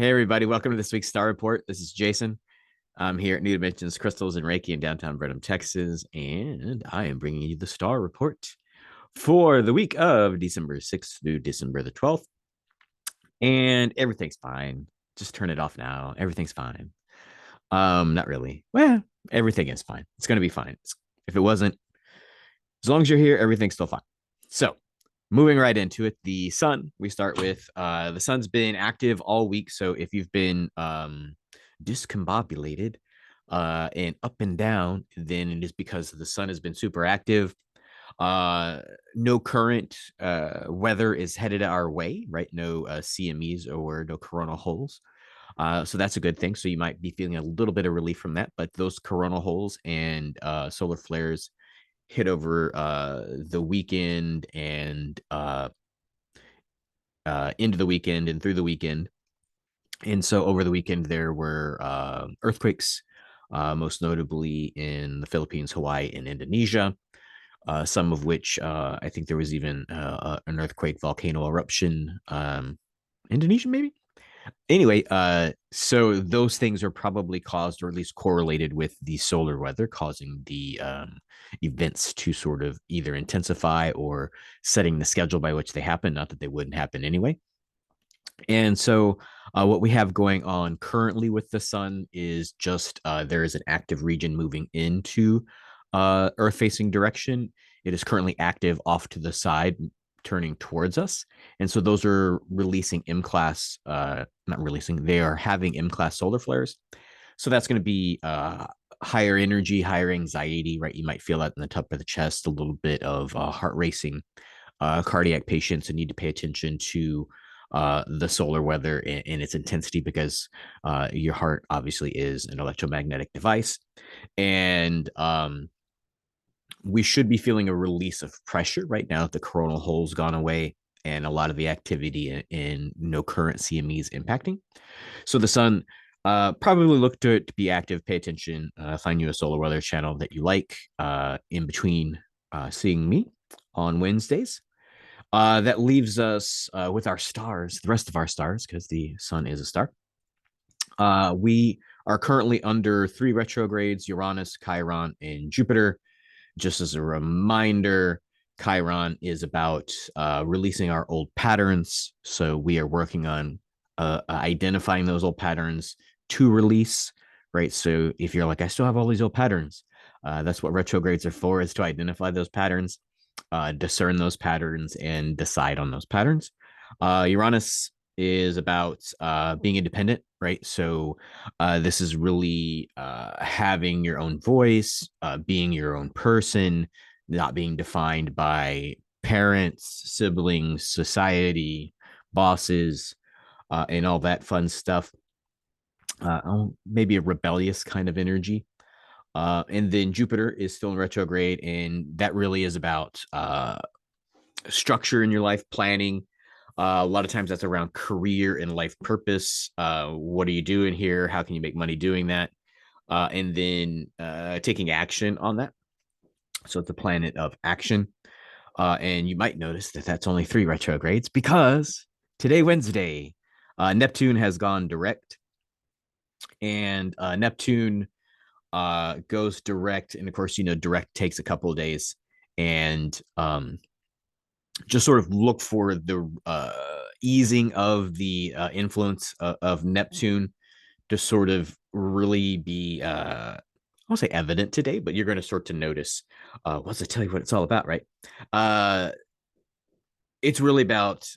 Hey, everybody. Welcome to this week's Star Report. This is Jason. I'm here at New Dimensions Crystals and Reiki in downtown Brenham, Texas, and I am bringing you the Star Report for the week of December 6th through December the 12th. And everything's fine. Just turn it off now. Everything's fine. Not really. Well, everything is fine. It's going to be fine. If it wasn't, as long as you're here, everything's still fine. So, moving right into it, the sun, we start with the sun's been active all week. So if you've been discombobulated and up and down, then it is because the sun has been super active. No current weather is headed our way, right? No CMEs or no coronal holes. So that's a good thing. So you might be feeling a little bit of relief from that. But those coronal holes and solar flares hit over the weekend and into the weekend and through the weekend. And so over the weekend, there were earthquakes, most notably in the Philippines, Hawaii, and Indonesia, some of which I think there was even an earthquake volcano eruption. Indonesia, maybe? Anyway, so those things are probably caused or at least correlated with the solar weather, causing the events to sort of either intensify or setting the schedule by which they happen. Not that they wouldn't happen anyway. And so, what we have going on currently with the sun is just there is an active region moving into Earth facing direction. It is currently active off to the side, turning towards us. And so, those are releasing M class, not releasing, they are having M class solar flares. So, that's going to be higher energy, higher anxiety, right? You might feel that in the top of the chest, a little bit of heart racing, cardiac patients, and need to pay attention to the solar weather and its intensity because your heart obviously is an electromagnetic device. And we should be feeling a release of pressure right now that the coronal hole's gone away and a lot of the activity in no current CMEs impacting. So the sun probably look to it to be active, pay attention, find you a solar weather channel that you like in between seeing me on Wednesdays. That leaves us with our stars, the rest of our stars, because the sun is a star. We are currently under three retrogrades: Uranus, Chiron, and Jupiter. Just as a reminder, Chiron is about releasing our old patterns. So we are working on identifying those old patterns to release, right? So if you're like, I still have all these old patterns, that's what retrogrades are for, is to identify those patterns, discern those patterns, and decide on those patterns. Uranus is about being independent, right? So this is really having your own voice, being your own person, not being defined by parents, siblings, society, bosses, and all that fun stuff. Maybe a rebellious kind of energy. And then Jupiter is still in retrograde, and that really is about structure in your life, planning. A lot of times that's around career and life purpose. What are you doing here? How can you make money doing that? And then taking action on that. So it's a planet of action. And you might notice that that's only three retrogrades because today, Wednesday, Neptune has gone direct. And Neptune goes direct. And of course, direct takes a couple of days. And just sort of look for the easing of the influence of Neptune to sort of really be, I won't say evident today, but you're going to start to notice. Once I tell you what it's all about, right? Uh, it's really about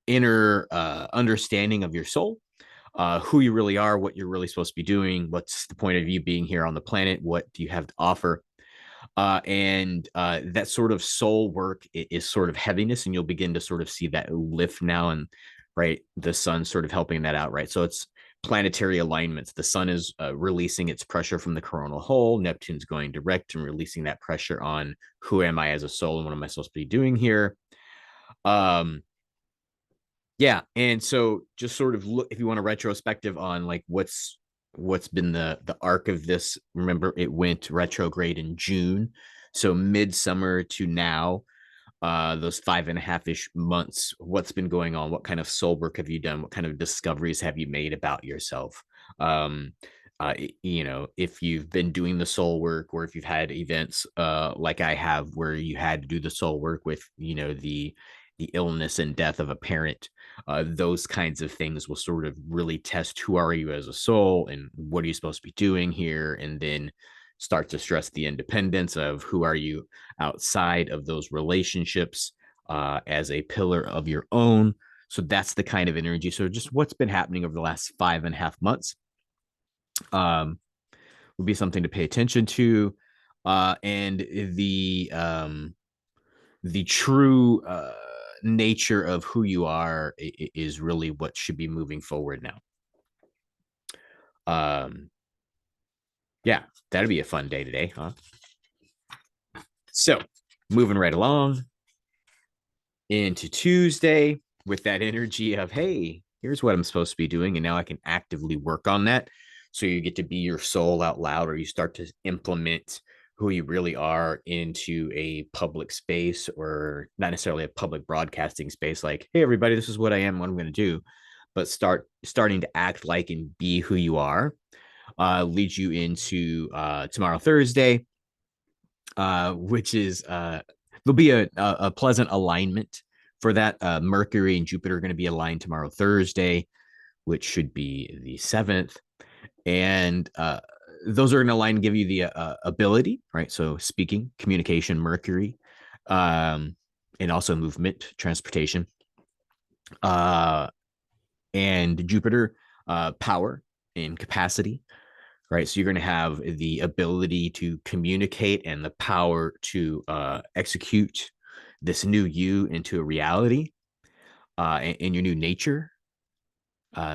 inner understanding of your soul, who you really are, what you're really supposed to be doing, what's the point of you being here on the planet, what do you have to offer. And that sort of soul work is sort of heaviness, and you'll begin to sort of see that lift now. And right, the sun sort of helping that out, right? So it's planetary alignments. The sun is releasing its pressure from the coronal hole. Neptune's going direct and releasing that pressure on who am I as a soul and what am I supposed to be doing here. Um, yeah, and so just sort of look, if you want a retrospective on like what's been the arc of this. Remember, it went retrograde in June, so midsummer to now. those 5.5-ish months, what's been going on, what kind of soul work have you done, what kind of discoveries have you made about yourself. um if you've been doing the soul work, or if you've had events like I have, where you had to do the soul work with the illness and death of a parent. Those kinds of things will sort of really test who are you as a soul, and what are you supposed to be doing here, and then start to stress the independence of who are you outside of those relationships, as a pillar of your own. So that's the kind of energy. So just what's been happening over the last 5.5 months um, would be something to pay attention to. And the true nature of who you are is really what should be moving forward now. Um, yeah, that'd be a fun day today, huh? So moving right along into Tuesday with that energy of, hey, here's what I'm supposed to be doing. And now I can actively work on that. So you get to be your soul out loud, or you start to implement who you really are into a public space, or not necessarily a public broadcasting space. Like, hey, everybody, this is what I am, what I'm going to do. But starting to act like and be who you are leads you into tomorrow, Thursday, which is there'll be a pleasant alignment for that. Mercury and Jupiter are going to be aligned tomorrow, Thursday, which should be the 7th. And those are going to align and give you the ability, right? So speaking, communication, Mercury, and also movement, transportation, uh, and Jupiter, power and capacity, right? So you're going to have the ability to communicate and the power to execute this new you into a reality, and your new nature.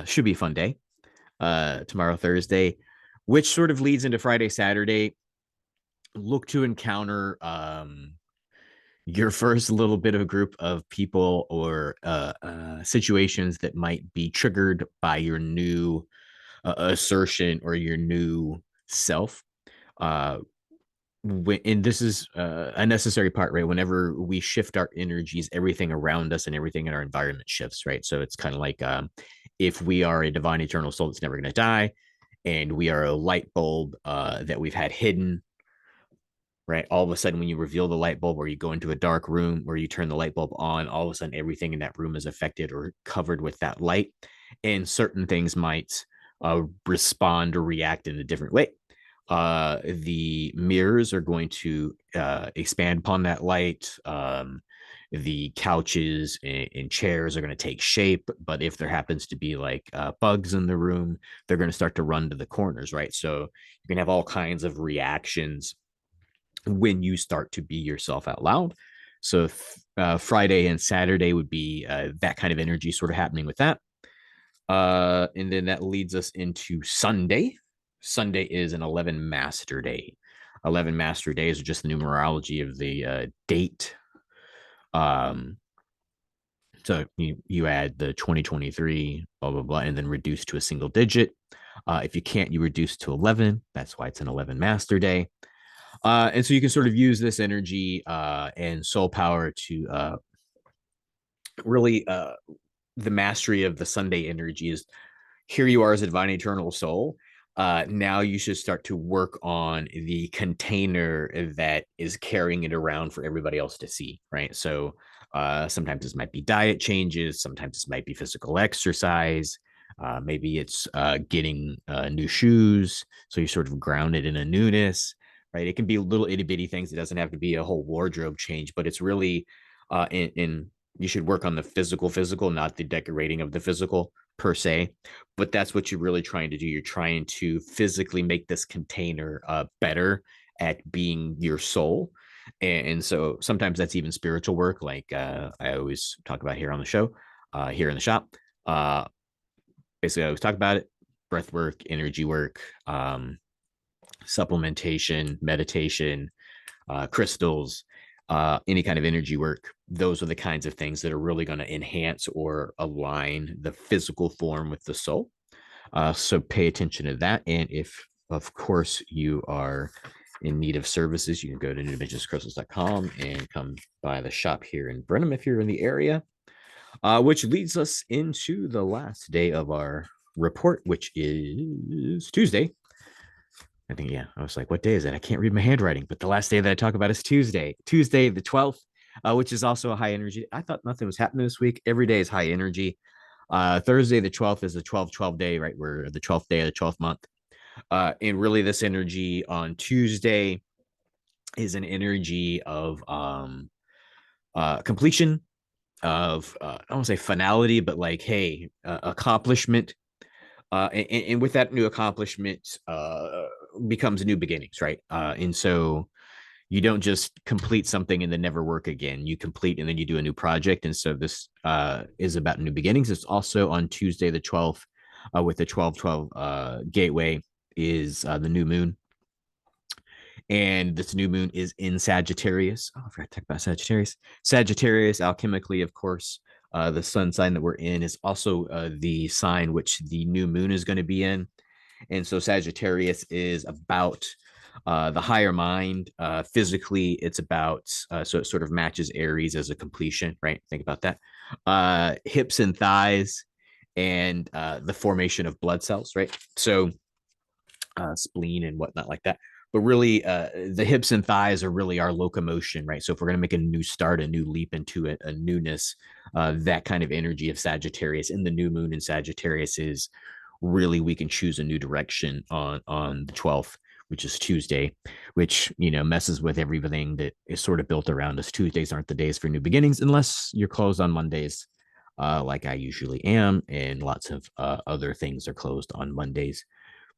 Should be a fun day. Tomorrow, Thursday, which sort of leads into Friday, Saturday. Look to encounter your first little bit of a group of people, or situations that might be triggered by your new assertion or your new self. Uh, and this is a necessary part, right? Whenever we shift our energies, everything around us and everything in our environment shifts, right? So it's kind of like, if we are a divine eternal soul that's never going to die, and we are a light bulb that we've had hidden, right? All of a sudden, when you reveal the light bulb, or you go into a dark room where you turn the light bulb on, all of a sudden everything in that room is affected or covered with that light, and certain things might respond or react in a different way. The mirrors are going to expand upon that light. The couches and chairs are going to take shape, but if there happens to be like bugs in the room, they're going to start to run to the corners, right? So you can have all kinds of reactions when you start to be yourself out loud. So Friday and Saturday would be that kind of energy sort of happening with that. And then that leads us into Sunday. Sunday is an 11 master day. 11 master days are just the numerology of the date. Um, so you add the 2023, blah, blah, blah, and then reduce to a single digit. If you can't, you reduce to 11. That's why it's an 11 master day. And so you can sort of use this energy and soul power to really the mastery of the Sunday energy is, here you are as a divine eternal soul. Now you should start to work on the container that is carrying it around for everybody else to see, right? So sometimes this might be diet changes, sometimes this might be physical exercise. Maybe it's getting new shoes, so you're sort of grounded in a newness, right? It can be little itty bitty things. It doesn't have to be a whole wardrobe change, but it's really in you should work on the physical, not the decorating of the physical per se, but that's what you're really trying to do. You're trying to physically make this container better at being your soul. And so sometimes that's even spiritual work, like I always talk about here on the show, here in the shop. Uh, Basically, I always talk about it: breath work, energy work, supplementation, meditation, crystals, any kind of energy work. Those are the kinds of things that are really going to enhance or align the physical form with the soul. So pay attention to that. And if, of course, you are in need of services, you can go to newdimensionscrystals.com and come by the shop here in Brenham if you're in the area. Which leads us into the last day of our report, which is Tuesday. I think, yeah, I was like, what day is it? I can't read my handwriting, but the last day that I talk about is Tuesday, the 12th, which is also a high energy. I thought nothing was happening this week. Every day is high energy. Thursday, the 12th, is the 12-12 day, right? We're the 12th day of the 12th month. And really, this energy on Tuesday is an energy of completion, of I don't want to say finality, but like, hey, accomplishment. And with that new accomplishment becomes new beginnings, right? And so you don't just complete something and then never work again. You complete and then you do a new project. And so this is about new beginnings. It's also on Tuesday, the 12th, with the 12-12 gateway, is the new moon. And this new moon is in Sagittarius. Oh, I forgot to talk about Sagittarius. Sagittarius, alchemically, of course, the sun sign that we're in is also the sign which the new moon is going to be in. And so Sagittarius is about the higher mind. Physically, it's about, so it sort of matches Aries as a completion, right? Think about that. Hips and thighs, and the formation of blood cells, right? So spleen and whatnot like that. But really, the hips and thighs are really our locomotion, right? So if we're going to make a new start, a new leap into it, a newness, that kind of energy of Sagittarius in the new moon in Sagittarius is really, we can choose a new direction on the 12th, which is Tuesday, which, messes with everything that is sort of built around us. Tuesdays aren't the days for new beginnings unless you're closed on Mondays, like I usually am, and lots of other things are closed on Mondays.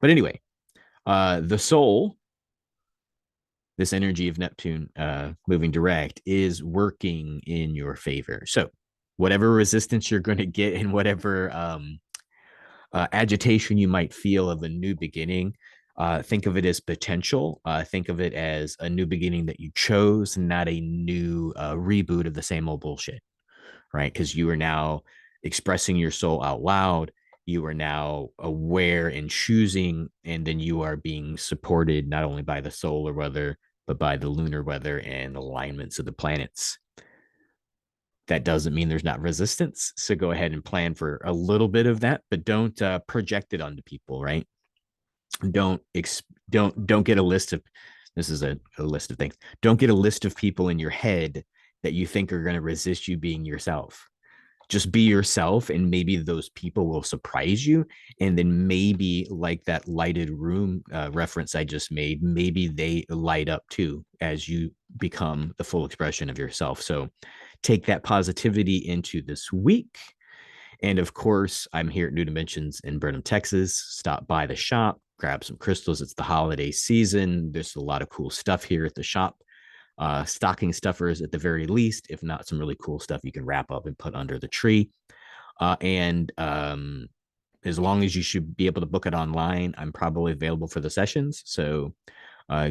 But anyway, the soul, this energy of Neptune moving direct, is working in your favor. So whatever resistance you're going to get and whatever agitation you might feel of a new beginning, think of it as potential. Think of it as a new beginning that you chose, not a new reboot of the same old bullshit, right? Because you are now expressing your soul out loud. You are now aware and choosing, and then you are being supported not only by the solar weather, but by the lunar weather and alignments of the planets. That doesn't mean there's not resistance. So go ahead and plan for a little bit of that, but don't project it onto people, right? Don't don't get a list of, this is a list of things. Don't get a list of people in your head that you think are going to resist you being yourself. Just be yourself, and maybe those people will surprise you. And then maybe, like that lighted room reference I just made, maybe they light up too as you become the full expression of yourself. So take that positivity into this week. And of course, I'm here at New Dimensions in Burnham, Texas. Stop by the shop, grab some crystals. It's the holiday season. There's a lot of cool stuff here at the shop. Stocking stuffers at the very least, if not some really cool stuff you can wrap up and put under the tree. And as long as you should be able to book it online, I'm probably available for the sessions. So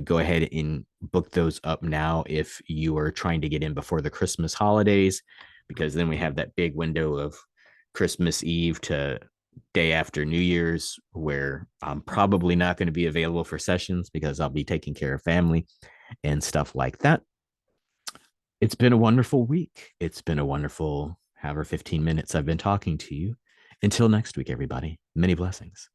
go ahead and book those up now if you are trying to get in before the Christmas holidays, because then we have that big window of Christmas Eve to day after New Year's, where I'm probably not going to be available for sessions because I'll be taking care of family and stuff like that. It's been a wonderful week. It's been a wonderful however 15 minutes I've been talking to you. Until next week, everybody, many blessings.